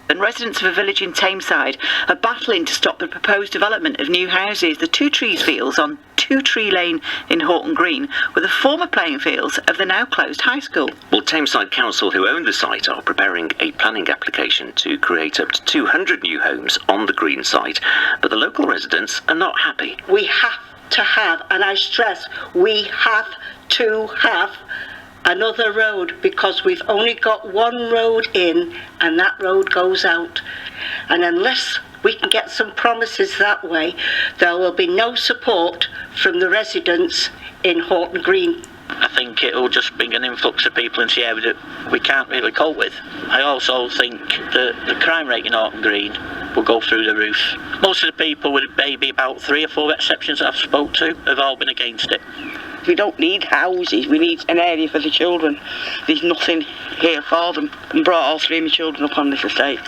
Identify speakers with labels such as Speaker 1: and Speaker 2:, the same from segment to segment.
Speaker 1: And residents of a village in Tameside are battling to stop the proposed development of new houses. The Two Trees fields on Two Tree Lane in Horton Green were the former playing fields of the now closed high school.
Speaker 2: Well, Tameside Council, who own the site, are preparing a planning application to create up to 200 new homes on the green site, but the local residents are not happy.
Speaker 3: We have to have, and I stress, we have to have another road, because we've only got one road in and that road goes out, and unless we can get some promises that way, there will be no support from the residents in Horton Green.
Speaker 4: I think it will just bring an influx of people into the area that we can't really cope with. I also think that the crime rate in Horton Green will go through the roof. Most of the people, with maybe about 3 or 4 exceptions that I've spoke to, have all been against it.
Speaker 5: We don't need houses, we need an area for the children. There's nothing here for them. I brought all 3 of my children up on this estate.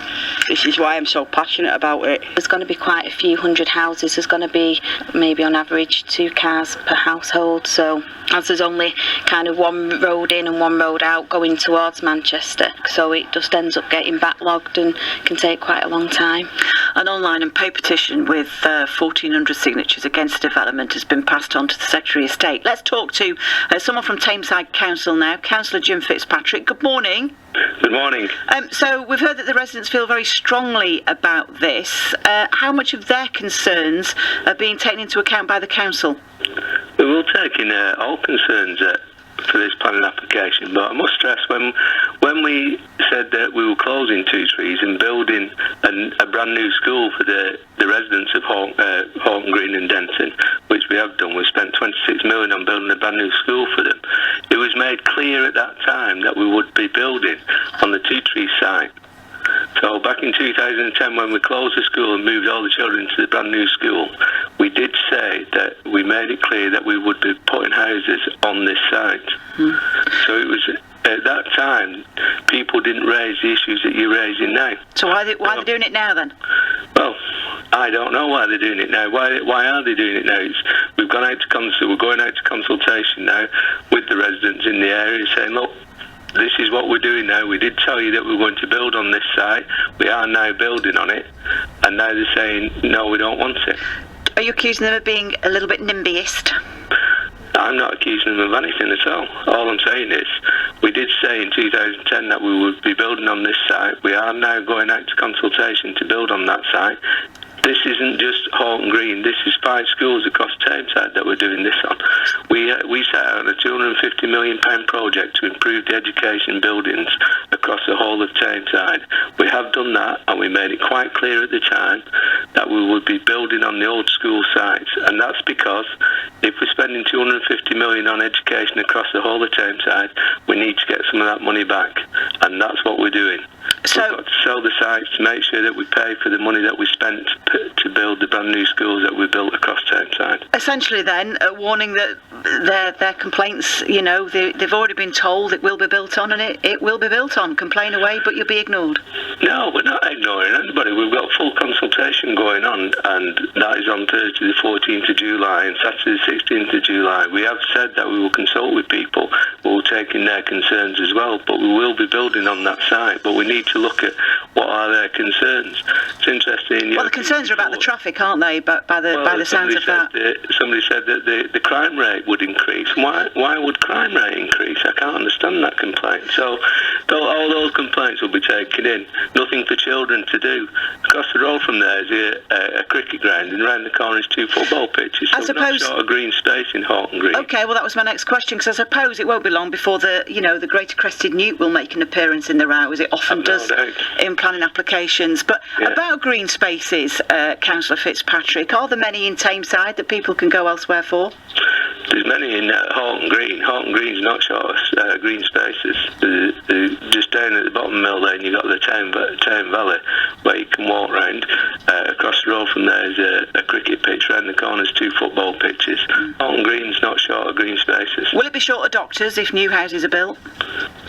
Speaker 5: This is why I'm so passionate about it.
Speaker 6: There's going to be quite a few hundred houses. There's going to be maybe on average 2 cars per household. So as there's only kind of one road in and one road out going towards Manchester, so it just ends up getting backlogged and can take quite a long time.
Speaker 1: An online and paid petition with 1,400 signatures against development has been passed on to the Secretary of State. Let's talk to someone from Tameside Council now, Councillor Jim Fitzpatrick. Good morning.
Speaker 7: Good morning.
Speaker 1: So we've heard that the residents feel very strongly about this. How much of their concerns are being taken into account by the council?
Speaker 7: We will take in all concerns for this planning application, but I must stress, when we said that we were closing Two Trees and building a brand new school for the residents of Horton Green and Denton, which we have done, we spent 26 million on building a brand new school for them. It was made clear at that time that we would be building on the Two Trees site. So back in 2010, when we closed the school and moved all the children to the brand new school, we did say that we made it clear that we would be putting houses on this site. So it was, at that time, people didn't raise the issues that you're raising now.
Speaker 1: So why are they doing it now then?
Speaker 7: Well, I don't know why they're doing it now. Why are they doing it now? We're going out to consultation now with the residents in the area, saying, look, this is what we're doing now. We did tell you that we were going to build on this site. We are now building on it. And now they're saying, no, we don't want it.
Speaker 1: Are you accusing them of being a little bit NIMBYist?
Speaker 7: I'm not accusing them of anything at all. All I'm saying is, we did say in 2010 that we would be building on this site. We are now going out to consultation to build on that site. This isn't just Horton Green. This is 5 schools across Tameside that we're doing this on. We set out a £250 million project to improve the education buildings across the whole of Tameside. We have done that, and we made it quite clear at the time that we would be building on the old school sites. And that's because if we're spending £250 million on education across the whole of Tameside, we need to get some of that money back. And that's what we're doing.
Speaker 1: So,
Speaker 7: we've got to sell the sites to make sure that we pay for the money that we spent to build the brand new schools that we built across Tameside.
Speaker 1: Essentially then, a warning that their complaints, you know, they've already been told it will be built on, and it will be built on. Complain away, but you'll be ignored.
Speaker 7: No, we're not ignoring anybody. We've got full consultation going on, and that is on Thursday the 14th of July and Saturday the 16th of July. We have said that we will consult with people. We'll take in their concerns as well, but we will be building on that site. But we need to look at what are their concerns. It's interesting.
Speaker 1: Well, the concerns are about the traffic, aren't they? But by the sounds of that.
Speaker 7: Somebody said that the crime rate would increase. Why would crime rate increase? I can't understand that complaint. So all those complaints will be taken in. Nothing for children to do. Across the road from there is a cricket ground, and around the corner is 2 football pitches. So we're not short of green space in Horton Green.
Speaker 1: Okay, well that was my next question, because I suppose it won't be long before the greater crested newt will make an appearance in the row, as it often does in planning applications. But about green spaces, Councillor Fitzpatrick, are there many in Tameside that people can go elsewhere for?
Speaker 7: There's many in Horton Green. Horton Green's not short of green spaces. Just down at the bottom mill there, and you've got the town valley where you can walk round. Across the road from there is a cricket pitch. Round the corner's 2 football pitches. Horton Green's not short of green spaces.
Speaker 1: Will it be short of doctors if new houses are built?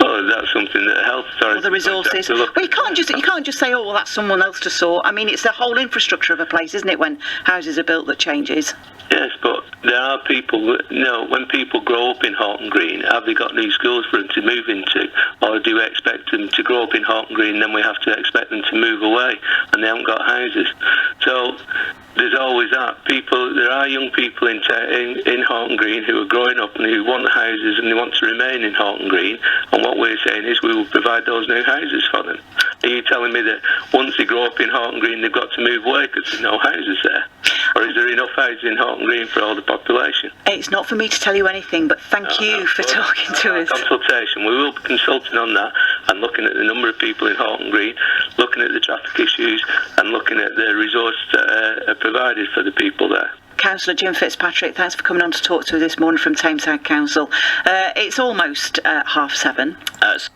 Speaker 7: Well, that's something that the health authority.
Speaker 1: Or the resources. Well, you can't just say, oh, well, that's someone else to sort. I mean, it's the whole infrastructure of a place, isn't it, when houses are built that changes?
Speaker 7: Yes, but there are people, when people grow up in Horton Green, have they got new schools for them to move into? Or do we expect them to grow up in Horton Green and then we have to expect them to move away and they haven't got houses? So there's always that. There are young people in Horton Green who are growing up and who want houses and they want to remain in Horton Green, and what we're saying is we will provide those new houses for them. Are you telling me that once they grow up in Horton Green they've got to move away because there's no houses there? Or is there enough houses in Horton Green for all the population?
Speaker 1: It's not for me to tell you anything, but thank you for talking to us.
Speaker 7: Consultation. We will be consulting on that and looking at the number of people in Horton Green, looking at the traffic issues and looking at the resources that are provided for the people there.
Speaker 1: Councillor Jim Fitzpatrick, thanks for coming on to talk to us this morning from Tameside Council. It's almost 7:30.